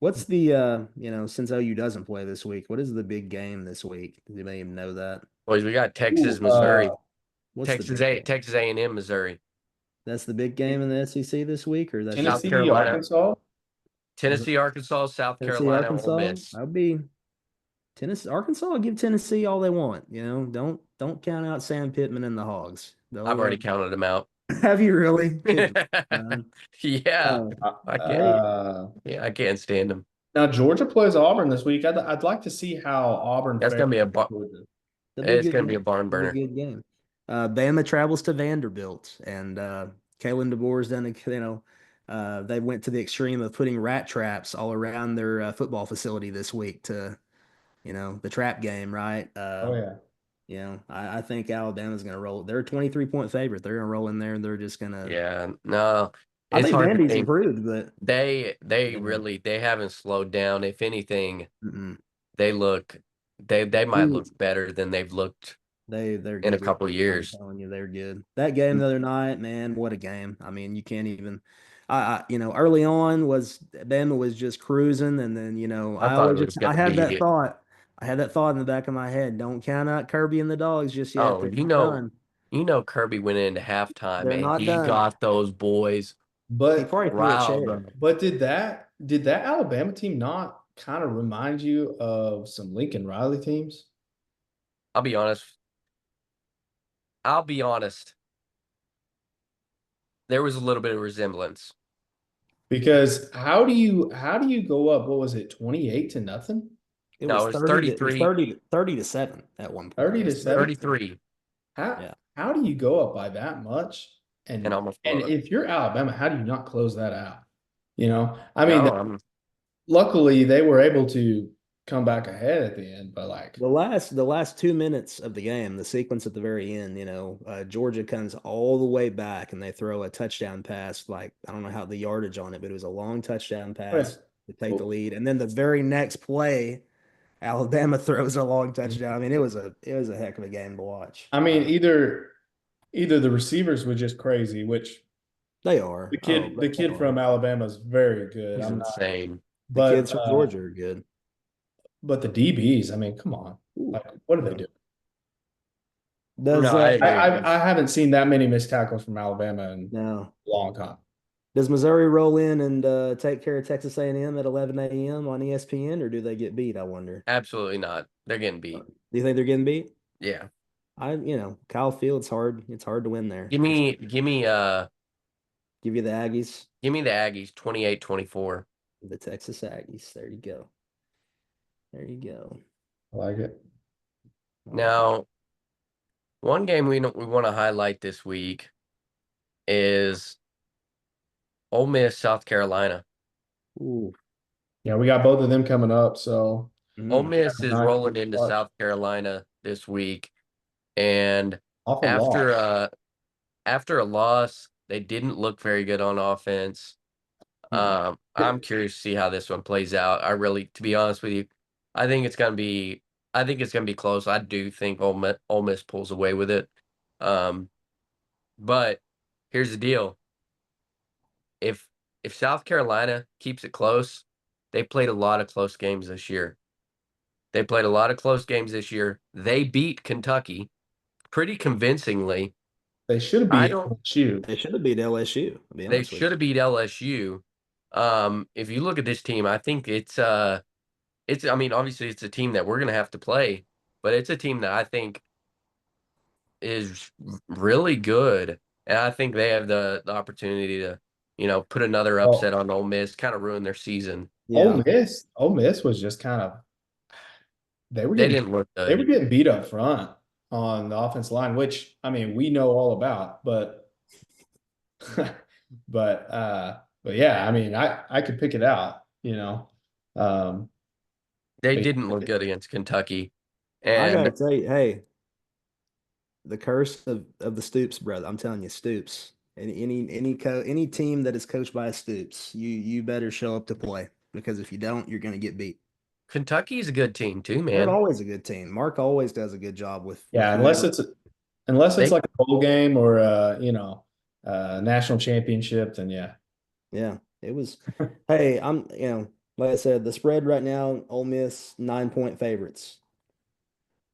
[SPEAKER 2] What's the since OU doesn't play this week, what is the big game this week? Do you may even know that?
[SPEAKER 1] Boys, we got Texas,
[SPEAKER 3] ooh,
[SPEAKER 1] Missouri,
[SPEAKER 2] What's the big game?
[SPEAKER 1] Texas A&M, Missouri,
[SPEAKER 2] That's the big game in the SEC this week, or that's
[SPEAKER 1] South
[SPEAKER 2] just
[SPEAKER 3] Tennessee,
[SPEAKER 1] Carolina,
[SPEAKER 3] Arkansas. Was it
[SPEAKER 1] Tennessee, Arkansas, South
[SPEAKER 2] Tennessee,
[SPEAKER 1] Carolina, Ole
[SPEAKER 2] Arkansas?
[SPEAKER 1] Miss.
[SPEAKER 2] That would be Tennessee, Arkansas. I'll give Tennessee all they want. Don't count out Sam Pittman and the Hogs.
[SPEAKER 1] I've
[SPEAKER 2] They'll
[SPEAKER 1] already counted them out.
[SPEAKER 2] have you really? Good. Man.
[SPEAKER 1] Yeah,
[SPEAKER 2] Uh,
[SPEAKER 1] I can't.
[SPEAKER 2] they
[SPEAKER 1] Yeah, I can't stand them.
[SPEAKER 3] now Georgia plays Auburn this week. I'd like to see how Auburn
[SPEAKER 1] That's
[SPEAKER 3] fares
[SPEAKER 1] gonna be a
[SPEAKER 3] against
[SPEAKER 1] bar.
[SPEAKER 3] Georgia.
[SPEAKER 2] That'll be a
[SPEAKER 1] It's
[SPEAKER 2] good
[SPEAKER 1] gonna be a
[SPEAKER 2] game.
[SPEAKER 1] barn
[SPEAKER 2] That'll be
[SPEAKER 1] burner.
[SPEAKER 2] a good game. Bama travels to Vanderbilt, and Kalen DeBoer's done. They went to the extreme of putting rat traps all around their football facility this week to, the trap game, right?
[SPEAKER 3] Oh yeah.
[SPEAKER 2] I think Alabama's going to roll. They're a 23-point favorite. They're going to roll in there, and they're just going to.
[SPEAKER 1] Yeah, no,
[SPEAKER 2] I
[SPEAKER 1] it's
[SPEAKER 2] think
[SPEAKER 1] hard to
[SPEAKER 2] Vandy's
[SPEAKER 1] think.
[SPEAKER 2] improved, but
[SPEAKER 1] They
[SPEAKER 2] you know,
[SPEAKER 1] really they haven't slowed down. If anything,
[SPEAKER 2] mm-mm.
[SPEAKER 1] they look they might look
[SPEAKER 2] Dude,
[SPEAKER 1] better than they've looked
[SPEAKER 2] they're
[SPEAKER 1] in a
[SPEAKER 2] good.
[SPEAKER 1] couple of
[SPEAKER 2] I'm
[SPEAKER 1] years.
[SPEAKER 2] telling you, they're good. That game the other night, man, what a game! I mean, you can't even. Early on was Bama was just cruising, and then
[SPEAKER 1] I
[SPEAKER 2] I
[SPEAKER 1] thought it
[SPEAKER 2] always
[SPEAKER 1] was
[SPEAKER 2] just
[SPEAKER 1] going to be.
[SPEAKER 2] I had that thought in the back of my head. Don't count out Kirby and the dogs just yet.
[SPEAKER 1] Oh,
[SPEAKER 2] They're not done.
[SPEAKER 1] Kirby went into halftime
[SPEAKER 2] They're
[SPEAKER 1] and
[SPEAKER 2] not
[SPEAKER 1] he
[SPEAKER 2] done.
[SPEAKER 1] got those boys
[SPEAKER 2] He
[SPEAKER 3] But
[SPEAKER 2] probably threw a
[SPEAKER 1] riled
[SPEAKER 2] chair.
[SPEAKER 1] up.
[SPEAKER 3] did that Alabama team not kind of remind you of some Lincoln Riley teams?
[SPEAKER 1] I'll be honest. I'll be honest. There was a little bit of resemblance.
[SPEAKER 3] Because how do you go up? What was it, 28 to nothing?
[SPEAKER 2] It
[SPEAKER 1] No,
[SPEAKER 2] was
[SPEAKER 1] it was
[SPEAKER 2] 30 to
[SPEAKER 1] 33,
[SPEAKER 2] 30 to 7 at one point.
[SPEAKER 3] 30
[SPEAKER 2] It
[SPEAKER 3] to
[SPEAKER 2] was
[SPEAKER 3] 7.
[SPEAKER 1] 33
[SPEAKER 3] How
[SPEAKER 2] yeah.
[SPEAKER 3] how do you go up by that much?
[SPEAKER 1] and
[SPEAKER 3] And
[SPEAKER 1] almost
[SPEAKER 3] and
[SPEAKER 1] won.
[SPEAKER 3] if you're Alabama, how do you not close that out? You know, I mean,
[SPEAKER 1] No, I'm
[SPEAKER 3] luckily they were able to come back ahead at the end, but like,
[SPEAKER 2] The last 2 minutes of the game, the sequence at the very end, Georgia comes all the way back and they throw a touchdown pass. Like I don't know how the yardage on it, but it was a long touchdown
[SPEAKER 3] oh, yeah.
[SPEAKER 2] pass to take the lead. And then the very next play, Alabama throws a long touchdown. I mean, it was a heck of a game to watch.
[SPEAKER 3] I mean, either the receivers were just crazy, which
[SPEAKER 2] They
[SPEAKER 3] the
[SPEAKER 2] are. Oh,
[SPEAKER 3] kid the
[SPEAKER 2] they
[SPEAKER 3] kid
[SPEAKER 2] are.
[SPEAKER 3] from Alabama is very good.
[SPEAKER 1] he's
[SPEAKER 3] I'm not,
[SPEAKER 1] insane.
[SPEAKER 2] The
[SPEAKER 3] but
[SPEAKER 2] kids from Georgia are good.
[SPEAKER 3] but the DBs, I mean, come on,
[SPEAKER 2] Ooh,
[SPEAKER 3] like what are they
[SPEAKER 2] yeah.
[SPEAKER 3] doing?
[SPEAKER 1] No,
[SPEAKER 2] Does
[SPEAKER 1] I
[SPEAKER 3] I,
[SPEAKER 1] agree.
[SPEAKER 3] I haven't seen that many missed tackles from Alabama in
[SPEAKER 2] no.
[SPEAKER 3] a long time.
[SPEAKER 2] Does Missouri roll in and take care of Texas A&M at 11 a.m. on ESPN, or do they get beat? I wonder.
[SPEAKER 1] Absolutely not. They're getting beat.
[SPEAKER 2] Do you think they're getting beat?
[SPEAKER 1] Yeah.
[SPEAKER 2] Kyle Field's hard. It's hard to win there.
[SPEAKER 1] Give me give me
[SPEAKER 2] Give you the Aggies,
[SPEAKER 1] give me the Aggies 28-24.
[SPEAKER 2] the Texas Aggies. There you go. There you go.
[SPEAKER 3] I like it.
[SPEAKER 2] I like it.
[SPEAKER 1] Now, one game we want to highlight this week is Ole Miss, South Carolina.
[SPEAKER 2] Ooh.
[SPEAKER 3] Yeah, we got both of them coming up, so
[SPEAKER 1] Ole
[SPEAKER 2] Mm.
[SPEAKER 1] Miss is
[SPEAKER 3] nice
[SPEAKER 1] rolling into
[SPEAKER 3] watch.
[SPEAKER 1] South Carolina this week, and
[SPEAKER 3] Off a
[SPEAKER 1] after
[SPEAKER 3] loss.
[SPEAKER 1] uh after a loss, they didn't look very good on offense.
[SPEAKER 3] Mm.
[SPEAKER 1] I'm curious to see how this one plays out. I really, to be honest with you, I think it's gonna be I think it's gonna be close. I do think Ole Miss pulls away with it. Um, but here's the deal. If if South Carolina keeps it close, they played a lot of close games this year. They played a lot of close games this year. They beat Kentucky pretty convincingly.
[SPEAKER 3] They should
[SPEAKER 1] I
[SPEAKER 3] be
[SPEAKER 1] don't
[SPEAKER 3] LSU.
[SPEAKER 2] They should have beat LSU, to be
[SPEAKER 1] They
[SPEAKER 2] honest with
[SPEAKER 1] should have beat LSU. If you look at this team, I think it's I mean, obviously it's a team that we're gonna have to play, but it's a team that I think is really good. And I think they have the opportunity to, put another upset
[SPEAKER 3] Well,
[SPEAKER 1] on Ole Miss, kind of ruin their season.
[SPEAKER 2] you. Yeah.
[SPEAKER 3] Ole Miss was just kind of they were
[SPEAKER 1] They
[SPEAKER 3] getting
[SPEAKER 1] didn't look
[SPEAKER 3] they were
[SPEAKER 1] good.
[SPEAKER 3] getting beat up front on the offense line, which I mean we know all about, but but yeah, I mean I could pick it out, you know. Um,
[SPEAKER 1] They
[SPEAKER 3] but
[SPEAKER 1] didn't look good against Kentucky.
[SPEAKER 2] I gotta
[SPEAKER 1] And
[SPEAKER 2] tell you, hey, the curse of the Stoops, brother. I'm telling you, Stoops. Any team that is coached by a Stoops, you better show up to play because if you don't, you're gonna get beat.
[SPEAKER 1] Kentucky's a good team too,
[SPEAKER 2] They're
[SPEAKER 1] man.
[SPEAKER 2] always a good team. Mark always does a good job with
[SPEAKER 3] yeah, unless
[SPEAKER 2] whoever.
[SPEAKER 3] it's
[SPEAKER 1] They
[SPEAKER 3] like a bowl game or national championship, then yeah.
[SPEAKER 2] Yeah, it was. Hey, like I said, the spread right now, Ole Miss 9-point favorites.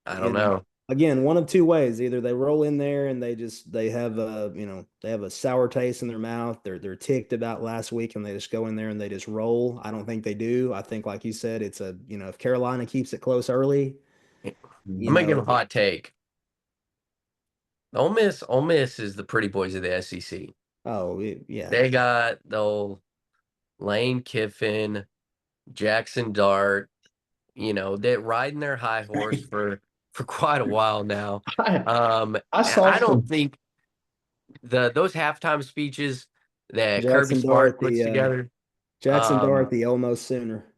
[SPEAKER 1] I don't
[SPEAKER 2] And
[SPEAKER 1] know.
[SPEAKER 2] again, one of two ways: either they roll in there and they have a sour taste in their mouth. They're ticked about last week, and they just go in there and they just roll. I don't think they do. I think, like you said, if Carolina keeps it close early, you
[SPEAKER 1] I'm gonna give a
[SPEAKER 2] know,
[SPEAKER 1] hot take. Ole Miss is the pretty boys of the SEC.
[SPEAKER 2] yeah,
[SPEAKER 1] They got the old Lane Kiffin, Jackson Dart, they're riding their high horse for quite a while now.
[SPEAKER 3] I I
[SPEAKER 1] And
[SPEAKER 3] saw
[SPEAKER 1] I don't
[SPEAKER 3] some
[SPEAKER 1] think those halftime speeches that Kirby
[SPEAKER 2] Jackson
[SPEAKER 1] Smart
[SPEAKER 2] Dart,
[SPEAKER 1] puts together,
[SPEAKER 2] Jackson
[SPEAKER 1] um,
[SPEAKER 2] Dart, the almost sooner.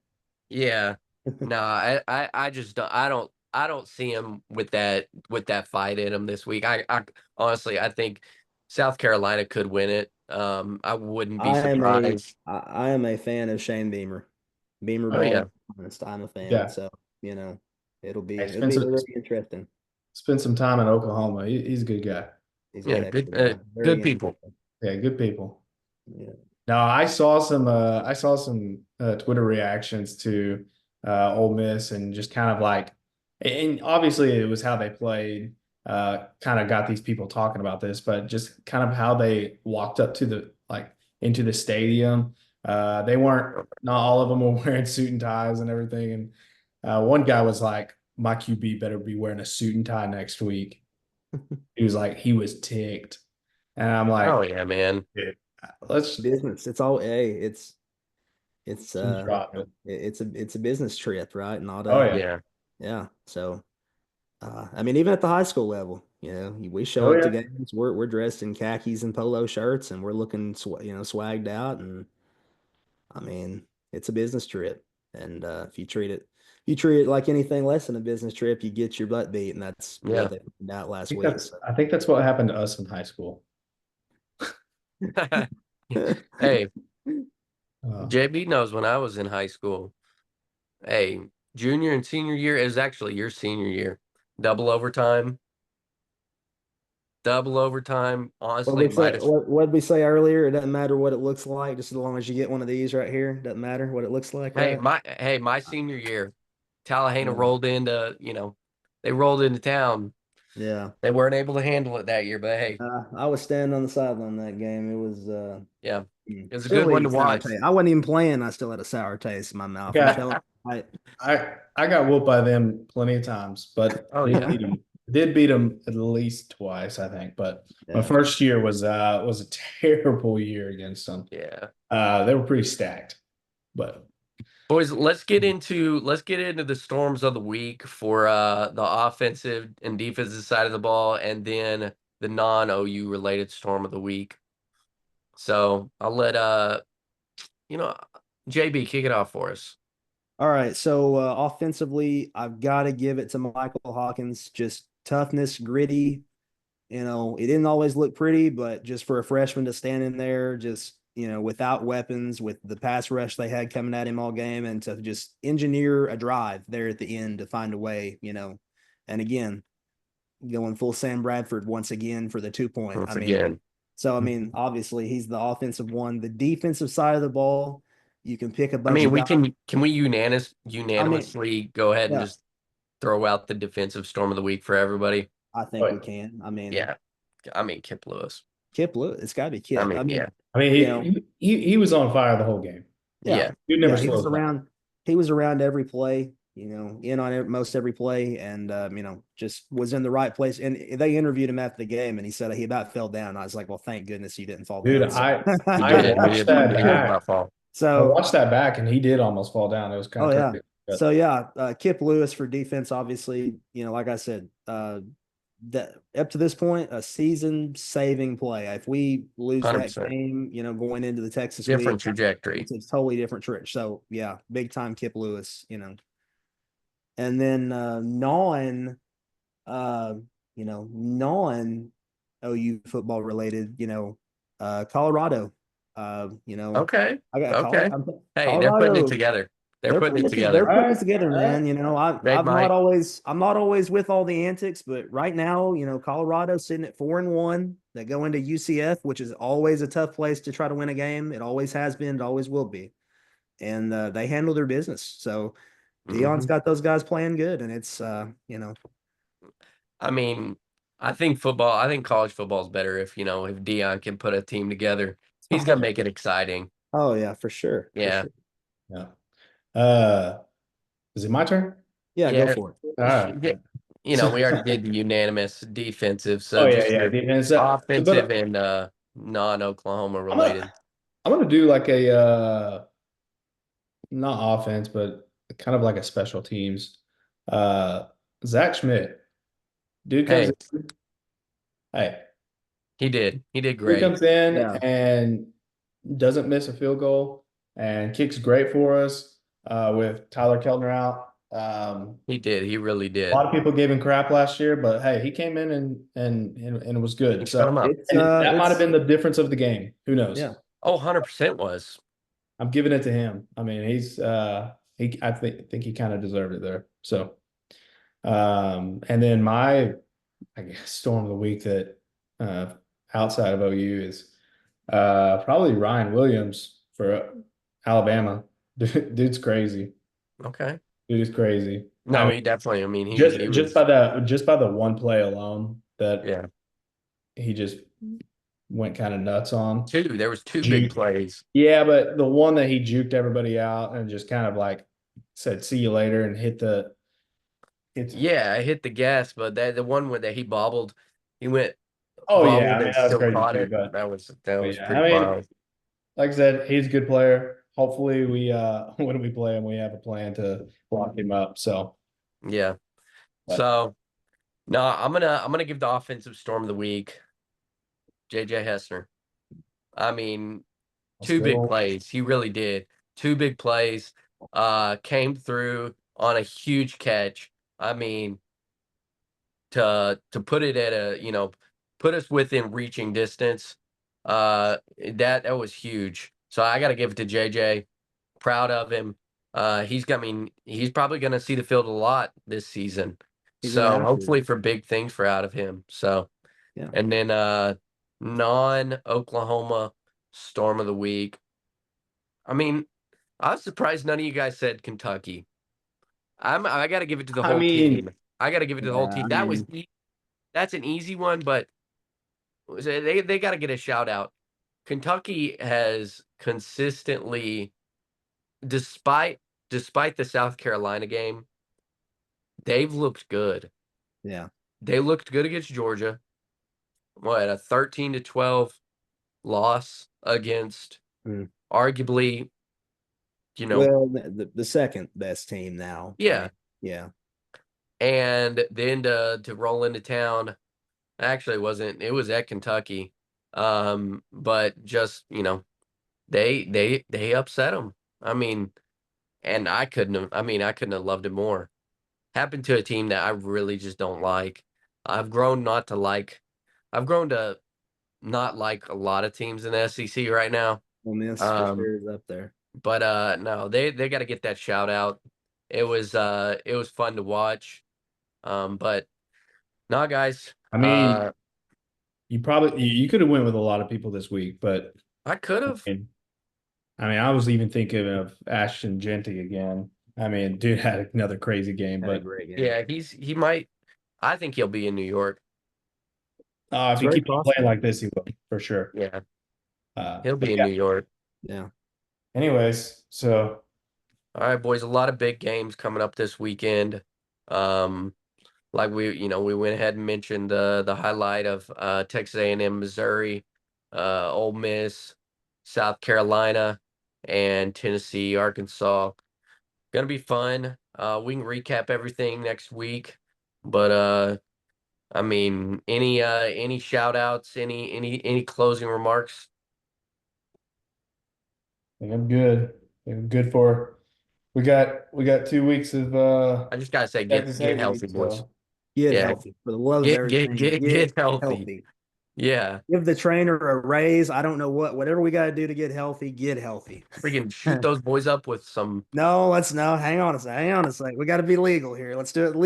[SPEAKER 1] yeah, no, I just I don't see him with that fight in him this week. I honestly I think South Carolina could win it. I wouldn't be
[SPEAKER 2] I am a
[SPEAKER 1] surprised.
[SPEAKER 2] I am a fan of Shane Beamer. Beamer
[SPEAKER 1] Oh yeah,
[SPEAKER 2] ball. Honest, I'm a fan.
[SPEAKER 3] yeah.
[SPEAKER 2] So, you know, it'll be
[SPEAKER 3] I
[SPEAKER 2] it'll
[SPEAKER 3] spent
[SPEAKER 2] be
[SPEAKER 3] some
[SPEAKER 2] very interesting.
[SPEAKER 3] spent some time in Oklahoma. He's a good guy.
[SPEAKER 2] He's a
[SPEAKER 1] yeah,
[SPEAKER 2] heck of
[SPEAKER 1] good
[SPEAKER 2] a guy. Very
[SPEAKER 1] good people.
[SPEAKER 2] interesting.
[SPEAKER 3] Yeah, good people.
[SPEAKER 2] Yeah.
[SPEAKER 3] No, I saw some Twitter reactions to Ole Miss and just kind of like, and obviously it was how they played, kind of got these people talking about this, but just kind of how they walked up to the like into the stadium. They weren't, not all of them were wearing suit and ties and everything. And one guy was like, "My QB better be wearing a suit and tie next week." He was like, he was ticked, and I'm
[SPEAKER 1] Oh
[SPEAKER 3] like,
[SPEAKER 1] yeah, man.
[SPEAKER 3] "Dude, let's
[SPEAKER 2] Business. It's all it's it's
[SPEAKER 3] He's dropped it.
[SPEAKER 2] it's a business trip, right? Not
[SPEAKER 3] Oh
[SPEAKER 2] a
[SPEAKER 3] yeah.
[SPEAKER 1] Yeah.
[SPEAKER 2] yeah. So I mean, even at the high school level, we show
[SPEAKER 3] Oh
[SPEAKER 2] up to
[SPEAKER 3] yeah.
[SPEAKER 2] games. We're dressed in khakis and polo shirts, and we're looking swagged out. And I mean, it's a business trip, and if you treat it like anything less than a business trip, you get your butt beat, and that's what
[SPEAKER 1] Yeah.
[SPEAKER 2] they found out
[SPEAKER 3] I
[SPEAKER 2] last
[SPEAKER 3] think
[SPEAKER 2] week.
[SPEAKER 3] that's
[SPEAKER 2] So.
[SPEAKER 3] I think that's what happened to us in high school.
[SPEAKER 1] Hey,
[SPEAKER 3] Uh,
[SPEAKER 1] JB knows when I was in high school. Hey, junior and senior year is actually your senior year. Double overtime. Double overtime.
[SPEAKER 2] What
[SPEAKER 1] Honestly,
[SPEAKER 2] we say,
[SPEAKER 1] might have.
[SPEAKER 2] what we say earlier, it doesn't matter what it looks like, just as long as you get one of these right here. Doesn't matter what it looks like,
[SPEAKER 1] Hey,
[SPEAKER 2] right?
[SPEAKER 1] my senior year, Tallahassee
[SPEAKER 2] Yeah.
[SPEAKER 1] rolled into, they rolled into town.
[SPEAKER 2] Yeah.
[SPEAKER 1] They weren't able to handle it that year, but hey,
[SPEAKER 2] I was standing on the sideline that game. It was
[SPEAKER 1] yeah, it was a good
[SPEAKER 2] still
[SPEAKER 1] one to
[SPEAKER 2] eating sour
[SPEAKER 1] watch.
[SPEAKER 2] taste. I wasn't even playing. I still had a sour taste in my
[SPEAKER 3] I
[SPEAKER 2] mouth. I'm telling
[SPEAKER 3] got
[SPEAKER 2] you.
[SPEAKER 3] I got whooped by them plenty of times, but
[SPEAKER 1] Oh
[SPEAKER 3] did
[SPEAKER 1] yeah,
[SPEAKER 3] beat them. Did beat them at least twice, I think. But my
[SPEAKER 2] Yeah.
[SPEAKER 3] first year was a terrible year against them.
[SPEAKER 1] yeah.
[SPEAKER 3] They were pretty stacked, but
[SPEAKER 1] Boys, let's get into the storms of the week for the offensive and defensive side of the ball, and then the non-OU related storm of the week. So I'll let you know, JB kick it off for us.
[SPEAKER 2] All right. So offensively, I've got to give it to Michael Hawkins. Just toughness, gritty. It didn't always look pretty, but just for a freshman to stand in there, just without weapons, with the pass rush they had coming at him all game, and to just engineer a drive there at the end to find a way. And again, going full Sam Bradford once again for the 2 point.
[SPEAKER 1] Once again.
[SPEAKER 2] I mean, obviously he's the offensive one. The defensive side of the ball, you can pick a
[SPEAKER 1] I
[SPEAKER 2] bunch
[SPEAKER 1] mean,
[SPEAKER 2] of
[SPEAKER 1] we
[SPEAKER 2] guys.
[SPEAKER 1] can we
[SPEAKER 2] I mean,
[SPEAKER 1] unanimously go ahead and
[SPEAKER 2] yeah,
[SPEAKER 1] just throw out the defensive storm of the week for everybody?
[SPEAKER 2] I
[SPEAKER 3] oh,
[SPEAKER 2] think we
[SPEAKER 3] yeah.
[SPEAKER 2] can. I mean,
[SPEAKER 1] Yeah. I mean, Kip Lewis.
[SPEAKER 2] Kip Lewis, it's got to be
[SPEAKER 1] I
[SPEAKER 2] Kip.
[SPEAKER 1] mean,
[SPEAKER 2] I mean,
[SPEAKER 1] yeah.
[SPEAKER 3] I mean
[SPEAKER 2] you know,
[SPEAKER 3] he was on fire the whole game.
[SPEAKER 2] yeah,
[SPEAKER 1] Yeah.
[SPEAKER 3] Dude never
[SPEAKER 2] yeah, he was
[SPEAKER 3] slows down.
[SPEAKER 2] around. He was around every play. In on most every play, and just was in the right place. And they interviewed him after the game, and he said he about fell down. I was like, "Well, thank goodness you didn't fall
[SPEAKER 3] Dude,
[SPEAKER 2] down." So,
[SPEAKER 1] He
[SPEAKER 3] I
[SPEAKER 1] did.
[SPEAKER 3] watched that
[SPEAKER 1] He did
[SPEAKER 3] back.
[SPEAKER 1] not fall.
[SPEAKER 3] I
[SPEAKER 2] so
[SPEAKER 3] watched that back and he did almost fall down. It was kind
[SPEAKER 2] oh
[SPEAKER 3] of
[SPEAKER 2] yeah,
[SPEAKER 3] crazy.
[SPEAKER 2] so
[SPEAKER 3] But
[SPEAKER 2] yeah, Kip Lewis for defense. Obviously, like I said, that up to this point, a season-saving play. If we lose that
[SPEAKER 1] 100%.
[SPEAKER 2] game, going into the Texas
[SPEAKER 1] Different
[SPEAKER 2] week,
[SPEAKER 1] trajectory.
[SPEAKER 2] it's a totally different trick. So yeah, big time Kip Lewis. And then uh, non OU football related, Colorado.
[SPEAKER 1] Okay.
[SPEAKER 2] I got
[SPEAKER 1] Okay. Hey, they're putting it
[SPEAKER 2] Colorado.
[SPEAKER 1] together. They're
[SPEAKER 2] They're
[SPEAKER 1] putting
[SPEAKER 2] putting
[SPEAKER 1] it
[SPEAKER 2] it. They're
[SPEAKER 1] together.
[SPEAKER 3] all
[SPEAKER 2] putting it
[SPEAKER 3] right,
[SPEAKER 2] together,
[SPEAKER 3] all right.
[SPEAKER 2] man.
[SPEAKER 1] They might.
[SPEAKER 2] I'm not always with all the antics, but right now, Colorado sitting at 4-1. They go into UCF, which is always a tough place to try to win a game. It always has been. It always will be. And they handle their business. So Dion's
[SPEAKER 1] Mhm.
[SPEAKER 2] got those guys playing good, and it's
[SPEAKER 1] I mean, I think college football is better if Dion can put a team together. He's gonna make it exciting.
[SPEAKER 2] oh yeah, for sure, for
[SPEAKER 1] Yeah.
[SPEAKER 2] sure.
[SPEAKER 3] Yeah. Uh, is it my turn?
[SPEAKER 2] Yeah, go
[SPEAKER 1] Yeah.
[SPEAKER 2] for it.
[SPEAKER 3] All right.
[SPEAKER 1] Yeah. We already did the unanimous defensive, so
[SPEAKER 3] Oh yeah,
[SPEAKER 1] just
[SPEAKER 3] yeah.
[SPEAKER 1] your
[SPEAKER 3] Defense.
[SPEAKER 1] offensive
[SPEAKER 3] But
[SPEAKER 1] and non-Oklahoma
[SPEAKER 3] I'm gonna
[SPEAKER 1] related.
[SPEAKER 3] I'm gonna do like a not offense, but kind of like a special teams. Uh, Zach Schmidt, dude comes
[SPEAKER 1] Hey,
[SPEAKER 3] in. Hey,
[SPEAKER 1] he did. He did
[SPEAKER 3] dude
[SPEAKER 1] great.
[SPEAKER 3] comes in
[SPEAKER 2] Yeah,
[SPEAKER 3] and doesn't miss a field goal and kicks great for us. With Tyler Keltner out.
[SPEAKER 1] He did. He really
[SPEAKER 3] A lot
[SPEAKER 1] did.
[SPEAKER 3] of people gave him crap last year, but hey, he came in and it was
[SPEAKER 1] He
[SPEAKER 3] good.
[SPEAKER 1] shut
[SPEAKER 3] So
[SPEAKER 1] him up.
[SPEAKER 2] it's
[SPEAKER 3] and that might have
[SPEAKER 2] it's
[SPEAKER 3] been the difference of the game. Who knows?
[SPEAKER 2] yeah.
[SPEAKER 1] Oh, 100% was.
[SPEAKER 3] I'm giving it to him. I mean, he's I think he kind of deserved it there. So and then my I guess storm of the week that uh outside of OU is probably Ryan Williams for Alabama. Dude's crazy.
[SPEAKER 1] Okay.
[SPEAKER 3] Dude's crazy. I
[SPEAKER 1] No, he
[SPEAKER 3] mean,
[SPEAKER 1] definitely. I mean,
[SPEAKER 3] just
[SPEAKER 1] he
[SPEAKER 3] just
[SPEAKER 1] was.
[SPEAKER 3] by the one play alone that
[SPEAKER 1] Yeah.
[SPEAKER 3] he just went kind of nuts on.
[SPEAKER 1] There was two big
[SPEAKER 3] Juke.
[SPEAKER 1] plays.
[SPEAKER 3] Yeah, but the one that he juked everybody out and just kind of like said, "See you later," and hit.
[SPEAKER 1] Yeah, I hit the gas, but the one where that he bobbled, he went
[SPEAKER 3] Oh yeah, I
[SPEAKER 1] bobbled
[SPEAKER 3] mean
[SPEAKER 1] and
[SPEAKER 3] that was
[SPEAKER 1] still
[SPEAKER 3] crazy
[SPEAKER 1] caught
[SPEAKER 3] too.
[SPEAKER 1] it.
[SPEAKER 3] But
[SPEAKER 1] That was
[SPEAKER 3] yeah,
[SPEAKER 1] pretty
[SPEAKER 3] I mean,
[SPEAKER 1] wild.
[SPEAKER 3] like I said, he's a good player. hopefully we when we play him, we have a plan to block him up. So,
[SPEAKER 1] Yeah.
[SPEAKER 3] but
[SPEAKER 1] So no, I'm gonna give the offensive storm of the week, JJ Hessner. I mean,
[SPEAKER 3] let's
[SPEAKER 1] two big
[SPEAKER 3] go.
[SPEAKER 1] plays. He really did. Two big plays. Came through on a huge catch. I mean, to put it at a, put us within reaching distance. That was huge. So I got to give it to JJ. Proud of him. He's probably going to see the field a lot this season.
[SPEAKER 2] He's gonna
[SPEAKER 1] So
[SPEAKER 2] have to.
[SPEAKER 1] hopefully for big things for out of him. So,
[SPEAKER 2] Yeah.
[SPEAKER 1] and then non-Oklahoma storm of the week. I mean, I was surprised none of you guys said Kentucky. I got to give it to the
[SPEAKER 3] I
[SPEAKER 1] whole
[SPEAKER 3] mean,
[SPEAKER 1] team. I got to give it to the whole
[SPEAKER 2] Yeah.
[SPEAKER 1] team.
[SPEAKER 2] I mean,
[SPEAKER 1] That's an easy one, but they got to get a shout out. Kentucky has consistently, despite despite the South Carolina game, they've looked good.
[SPEAKER 2] yeah.
[SPEAKER 1] They looked good against Georgia. What, a 13-12 loss against
[SPEAKER 2] Mm.
[SPEAKER 1] arguably, you know,
[SPEAKER 2] Well, the second best team now. I
[SPEAKER 1] yeah,
[SPEAKER 2] mean, yeah.
[SPEAKER 1] and then to roll into town. Actually, it was at Kentucky. But just, they upset them. I mean, and I couldn't have loved it more. Happened to a team that I really just don't like. I've grown not to like I've grown to not like a lot of teams in the SEC right now.
[SPEAKER 2] Well, Miss for
[SPEAKER 1] Um,
[SPEAKER 2] sure is up there.
[SPEAKER 1] but no, they got to get that shout out. It was fun to watch. But no, guys,
[SPEAKER 3] I mean, you could have went with a lot of people this week, but
[SPEAKER 1] I could
[SPEAKER 3] I
[SPEAKER 1] have.
[SPEAKER 3] mean, I was even thinking of Ashton Genty again. I mean, dude had another crazy game,
[SPEAKER 2] Had a
[SPEAKER 3] but
[SPEAKER 2] great game.
[SPEAKER 1] Yeah, he might. I think he'll be in New York.
[SPEAKER 3] if
[SPEAKER 2] It's
[SPEAKER 3] he
[SPEAKER 2] very
[SPEAKER 3] keeps playing
[SPEAKER 2] possible.
[SPEAKER 3] like this, he will for sure.
[SPEAKER 1] Yeah, he'll
[SPEAKER 3] But
[SPEAKER 1] be in
[SPEAKER 3] yeah.
[SPEAKER 1] New York.
[SPEAKER 2] Yeah.
[SPEAKER 3] Anyways, so
[SPEAKER 1] All right, boys, a lot of big games coming up this weekend. Um, like we went ahead and mentioned the highlight of Texas A&M, Missouri, Ole Miss, South Carolina, and Tennessee, Arkansas. Gonna be fun. We can recap everything next week, but I mean, any shout outs, any closing remarks?
[SPEAKER 3] I think I'm good. I think I'm good for we got 2 weeks of
[SPEAKER 1] I just gotta say,
[SPEAKER 3] Texas
[SPEAKER 1] get
[SPEAKER 3] Hate
[SPEAKER 1] healthy,
[SPEAKER 3] Week,
[SPEAKER 1] boys.
[SPEAKER 3] so
[SPEAKER 2] Get
[SPEAKER 1] Yeah,
[SPEAKER 2] healthy. For the love of
[SPEAKER 1] get
[SPEAKER 2] everything, get
[SPEAKER 1] healthy.
[SPEAKER 2] healthy.
[SPEAKER 1] Yeah,
[SPEAKER 2] Give the trainer a raise. I don't know whatever we got to do to get healthy.
[SPEAKER 1] freaking shoot those boys up with some
[SPEAKER 2] No, let's no. Hang on a sec. Hang on a sec. We got to be legal here. Let's do it